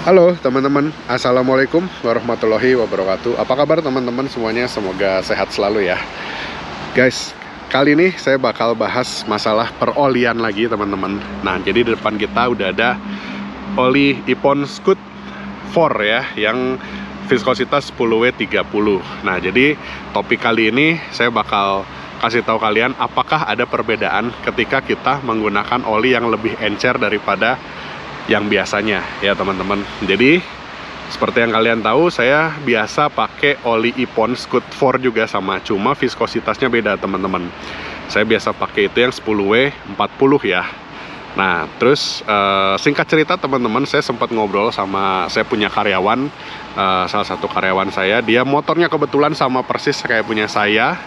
Halo teman-teman, Assalamualaikum warahmatullahi wabarakatuh. Apa kabar teman-teman semuanya? Semoga sehat selalu ya. Guys, kali ini saya bakal bahas masalah perolian lagi teman-teman. Nah, jadi di depan kita udah ada oli Ippon Scoot 4 ya, yang viskositas 10W30. Nah, jadi topik kali ini saya bakal kasih tahu kalian apakah ada perbedaan ketika kita menggunakan oli yang lebih encer daripada yang biasanya ya teman-teman. Jadi seperti yang kalian tahu, saya biasa pakai oli Ippon Scoot 4 juga sama, cuma viskositasnya beda teman-teman. Saya biasa pakai itu yang 10W40 ya. Nah terus singkat cerita teman-teman, saya sempat ngobrol sama saya punya karyawan, salah satu karyawan saya, dia motornya kebetulan sama persis kayak punya saya,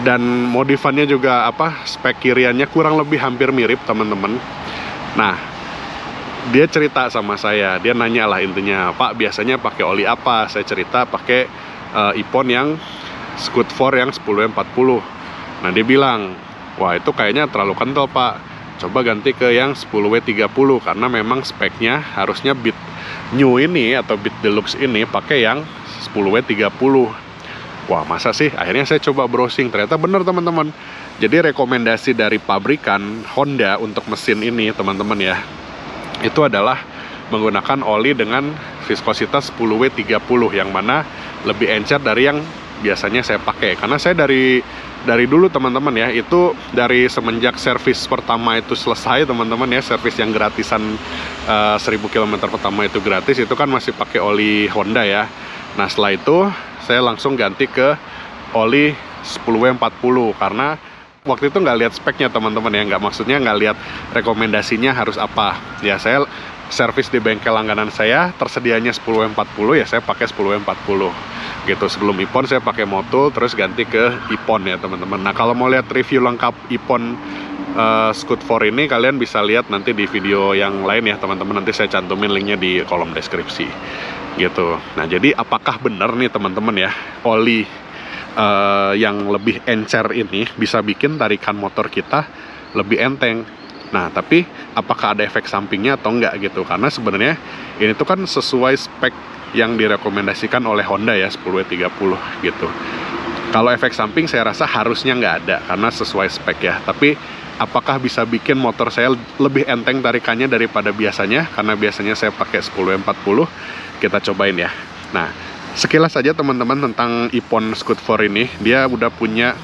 dan modifannya juga spek kiriannya kurang lebih hampir mirip teman-teman. Nah dia cerita sama saya, dia nanya lah intinya, Pak biasanya pakai oli apa? Saya cerita pakai Ippon yang Scoot 4 yang 10W40. Nah dia bilang, wah itu kayaknya terlalu kental Pak, coba ganti ke yang 10W30 karena memang speknya harusnya Beat New ini atau Beat Deluxe ini pakai yang 10W30. Wah masa sih? Akhirnya saya coba browsing, ternyata bener teman-teman. Jadi rekomendasi dari pabrikan Honda untuk mesin ini teman-teman ya, itu adalah menggunakan oli dengan viskositas 10W30 yang mana lebih encer dari yang biasanya saya pakai. Karena saya dari dulu teman-teman ya, itu dari semenjak servis pertama itu selesai teman-teman ya, servis yang gratisan 1000 km pertama itu gratis, itu kan masih pakai oli Honda ya. Nah setelah itu saya langsung ganti ke oli 10W40 karena waktu itu nggak lihat speknya teman-teman ya, maksudnya nggak lihat rekomendasinya harus apa ya. Saya servis di bengkel langganan saya, tersedianya 10W40 ya, saya pakai 10W40 gitu. Sebelum Ippon saya pakai Motul, terus ganti ke Ippon ya teman-teman. Nah kalau mau lihat review lengkap Ippon Scoot 4 ini, kalian bisa lihat nanti di video yang lain ya teman-teman, nanti saya cantumin linknya di kolom deskripsi gitu. Nah jadi apakah benar nih teman-teman ya, oli yang lebih encer ini bisa bikin tarikan motor kita lebih enteng? Nah tapi apakah ada efek sampingnya atau enggak gitu? Karena sebenarnya ini tuh kan sesuai spek yang direkomendasikan oleh Honda ya, 10W30 gitu. Kalau efek samping saya rasa harusnya nggak ada karena sesuai spek ya. Tapi apakah bisa bikin motor saya lebih enteng tarikannya daripada biasanya? Karena biasanya saya pakai 10W40. Kita cobain ya. Nah sekilas saja teman-teman tentang Ippon Scoot 4 ini, dia udah punya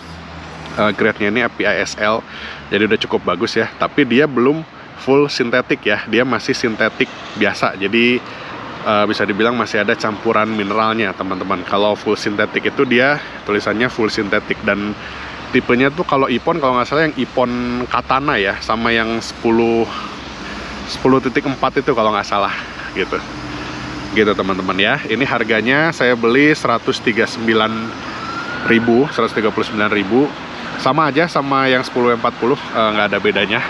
grade-nya ini FPI-SL, jadi udah cukup bagus ya. Tapi dia belum full sintetik ya, dia masih sintetik biasa. Jadi bisa dibilang masih ada campuran mineralnya teman-teman. Kalau full sintetik itu dia tulisannya full sintetik, dan tipenya tuh kalau Ippon, kalau nggak salah yang Ippon Katana ya, sama yang 10.4 itu kalau nggak salah gitu teman-teman ya. Ini harganya saya beli 139.000, sama aja sama yang 10W40, nggak ada bedanya.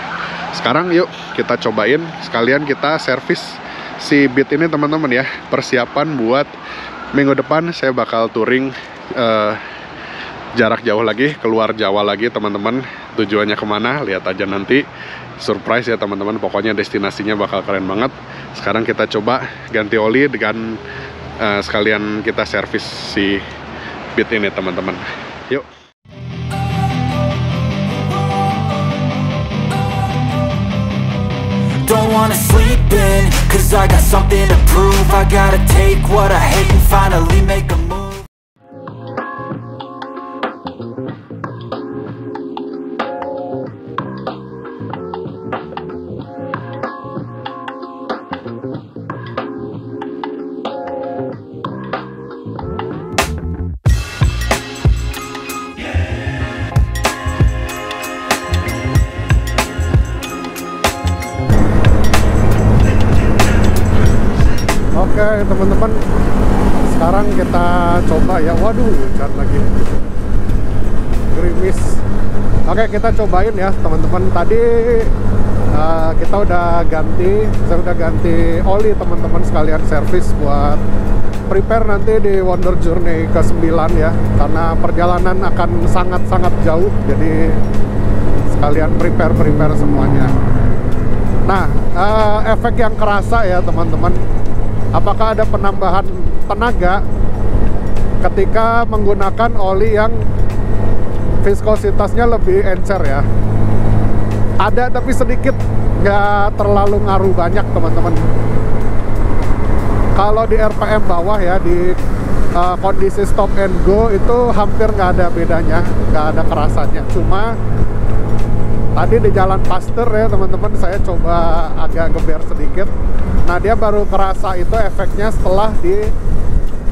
Sekarang yuk kita cobain, sekalian kita servis si Beat ini teman-teman ya. Persiapan buat minggu depan saya bakal touring jarak jauh lagi, keluar Jawa lagi teman-teman. Tujuannya kemana, lihat aja nanti, surprise ya teman-teman. Pokoknya destinasinya bakal keren banget. Sekarang kita coba ganti oli dengan sekalian kita servis si Beat ini teman-teman. Yuk. Don't wanna sleep in, cause I got something to prove. I gotta take what I hate and finally make a move. Oke teman-teman, sekarang kita coba ya. Waduh, hujan lagi, gerimis. Oke, kita cobain ya teman-teman. Tadi kita udah saya udah ganti oli teman-teman, sekalian servis buat prepare nanti di Wonder Journey ke-9 ya, karena perjalanan akan sangat-sangat jauh, jadi sekalian prepare semuanya. Nah, efek yang kerasa ya teman-teman, apakah ada penambahan tenaga ketika menggunakan oli yang viskositasnya lebih encer ya. Ada tapi sedikit, nggak terlalu ngaruh banyak teman-teman. Kalau di RPM bawah ya, di kondisi stop and go itu hampir nggak ada bedanya, nggak ada kerasanya. Cuma tadi di jalan Pasteur ya teman-teman, saya coba agak geber sedikit. Nah dia baru kerasa itu efeknya setelah di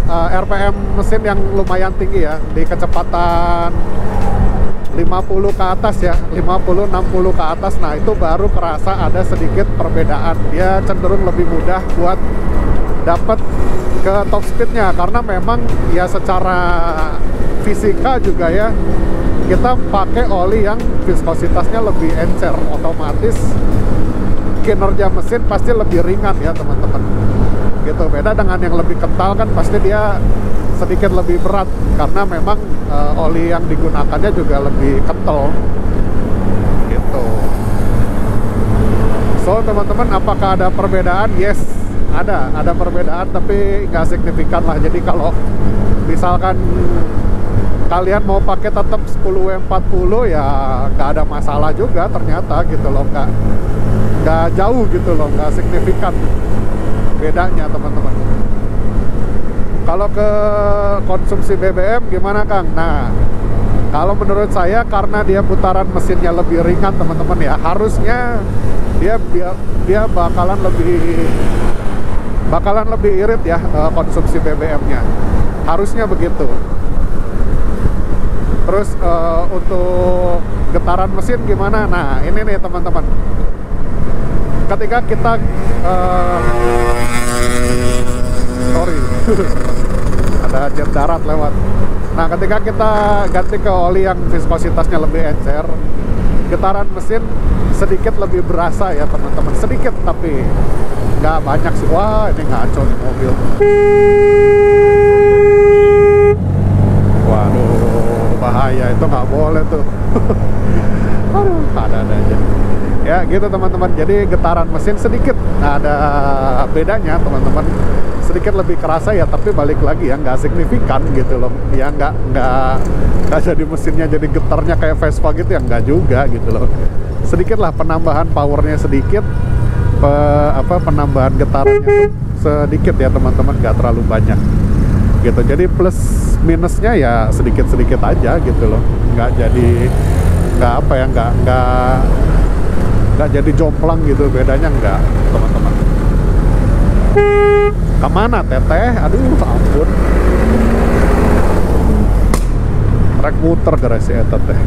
RPM mesin yang lumayan tinggi ya, di kecepatan 50 ke atas ya, 50-60 ke atas. Nah itu baru kerasa ada sedikit perbedaan. Dia cenderung lebih mudah buat dapat ke top speednya, karena memang ya secara fisika juga ya, kita pakai oli yang viskositasnya lebih encer, otomatis kinerja mesin pasti lebih ringan ya teman-teman. Gitu, beda dengan yang lebih kental kan pasti dia sedikit lebih berat, karena memang oli yang digunakannya juga lebih kental gitu. So teman-teman, apakah ada perbedaan? Yes, ada perbedaan, tapi nggak signifikan lah. Jadi kalau misalkan kalian mau pakai tetap 10W40 ya nggak ada masalah juga ternyata gitu loh, nggak jauh gitu loh, nggak signifikan bedanya teman-teman. Kalau ke konsumsi BBM gimana Kang? Nah, kalau menurut saya karena dia putaran mesinnya lebih ringan teman-teman ya, harusnya dia bakalan lebih irit ya konsumsi BBM-nya. Harusnya begitu. Terus untuk getaran mesin gimana? Nah, ini nih teman-teman. Ketika kita sorry ada jet darat lewat. Nah ketika kita ganti ke oli yang viskositasnya lebih encer, getaran mesin sedikit lebih berasa ya teman-teman, sedikit tapi nggak banyak sih. Wah ini ngaco nih mobil. Waduh bahaya, itu nggak boleh tuh. Aduh ada aja ya gitu teman-teman. Jadi getaran mesin sedikit ada bedanya teman-teman, sedikit lebih kerasa ya, tapi balik lagi ya nggak signifikan gitu loh ya, nggak jadi mesinnya jadi getarnya kayak Vespa gitu ya, nggak juga gitu loh. Sedikit lah penambahan powernya sedikit, penambahan getarannya pun sedikit ya teman-teman, nggak terlalu banyak gitu. Jadi plus minusnya ya sedikit-sedikit aja gitu loh, nggak jadi jomplang gitu, bedanya enggak teman-teman. Kemana teteh? Aduh ampun, rek muter gara si eta teh.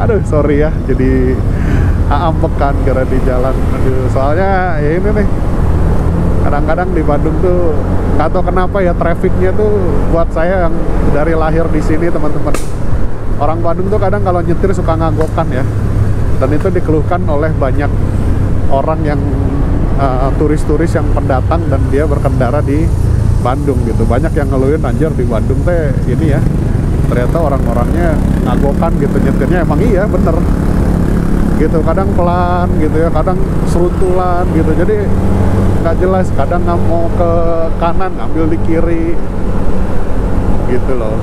Aduh sorry ya, jadi ambekan gara di jalan. Aduh, soalnya ya ini nih, kadang-kadang di Bandung tuh nggak tahu kenapa ya, trafficnya tuh buat saya yang dari lahir di sini teman-teman. Orang Bandung tuh kadang kalau nyetir suka ngagokan ya, dan itu dikeluhkan oleh banyak orang yang turis-turis yang pendatang dan dia berkendara di Bandung gitu. Banyak yang ngeluhin, anjir di Bandung teh ini ya, ternyata orang-orangnya ngagokan gitu nyetirnya. Emang iya bener gitu, kadang pelan gitu ya, kadang seruntulan gitu, jadi nggak jelas. Kadang nggak mau ke kanan, ngambil di kiri gitu loh.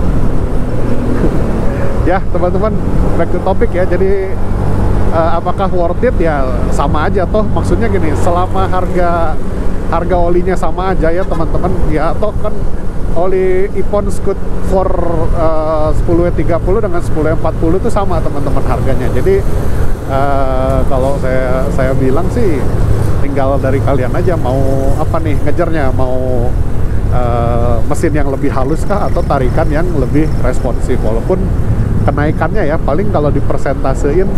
Ya teman-teman, back to topic ya. Jadi apakah worth it? Ya sama aja toh, maksudnya gini, selama harga olinya sama aja ya teman-teman ya, toh kan oli Ippon Scoot for 10W30 dengan 10W40 itu sama teman-teman harganya. Jadi kalau saya bilang sih tinggal dari kalian aja mau apa nih ngejarnya, mau mesin yang lebih halus kah atau tarikan yang lebih responsif. Walaupun kenaikannya ya paling kalau dipersentasein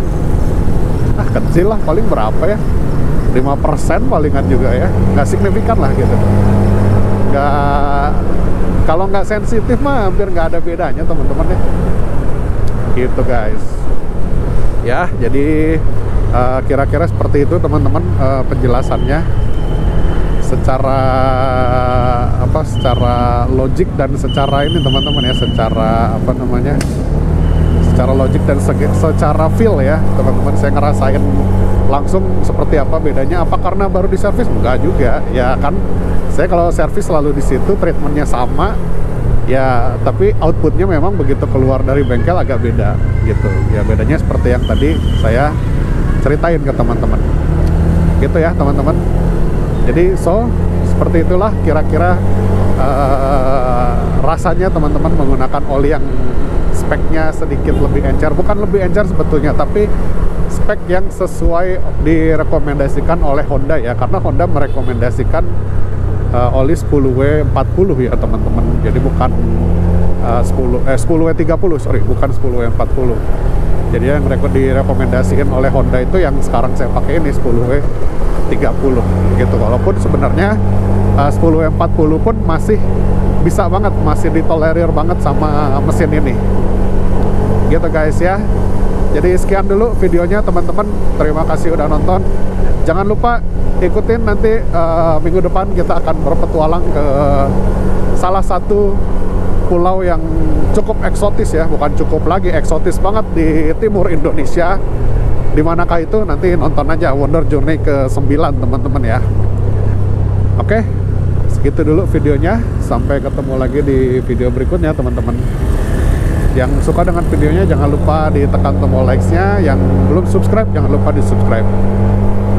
kecil lah, paling berapa ya, 5% palingan juga ya, nggak signifikan lah gitu. Kalau nggak sensitif mah hampir nggak ada bedanya teman-teman ya gitu guys ya. Jadi kira-kira seperti itu teman-teman penjelasannya secara logik dan secara ini teman-teman ya, secara secara logik dan secara feel ya teman-teman. Saya ngerasain langsung seperti apa bedanya. Apa karena baru di servis? Enggak juga ya kan, saya kalau servis selalu di situ, treatmentnya sama ya, tapi outputnya memang begitu keluar dari bengkel agak beda gitu ya. Bedanya seperti yang tadi saya ceritain ke teman-teman gitu ya teman-teman. Jadi seperti itulah kira-kira rasanya teman-teman menggunakan oli yang speknya sedikit lebih encer. Bukan lebih encer sebetulnya, tapi spek yang sesuai direkomendasikan oleh Honda ya, karena Honda merekomendasikan oli 10W40 ya teman-teman. Jadi bukan 10W30, sorry, bukan 10W40. Jadi yang direkomendasikan oleh Honda itu yang sekarang saya pakai ini 10W30 gitu. Walaupun sebenarnya 10W40 pun masih bisa banget, masih ditolerir banget sama mesin ini gitu guys ya. Jadi sekian dulu videonya teman-teman, terima kasih udah nonton. Jangan lupa ikutin nanti minggu depan kita akan berpetualang ke salah satu pulau yang cukup eksotis ya, bukan cukup lagi, eksotis banget di timur Indonesia. Dimanakah itu? Nanti nonton aja Wonder Journey ke-9 teman-teman ya. Oke, segitu dulu videonya. Sampai ketemu lagi di video berikutnya teman-teman. Yang suka dengan videonya jangan lupa ditekan tombol likes-nya. Yang belum subscribe jangan lupa di subscribe.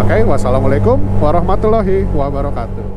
Oke, wassalamualaikum warahmatullahi wabarakatuh.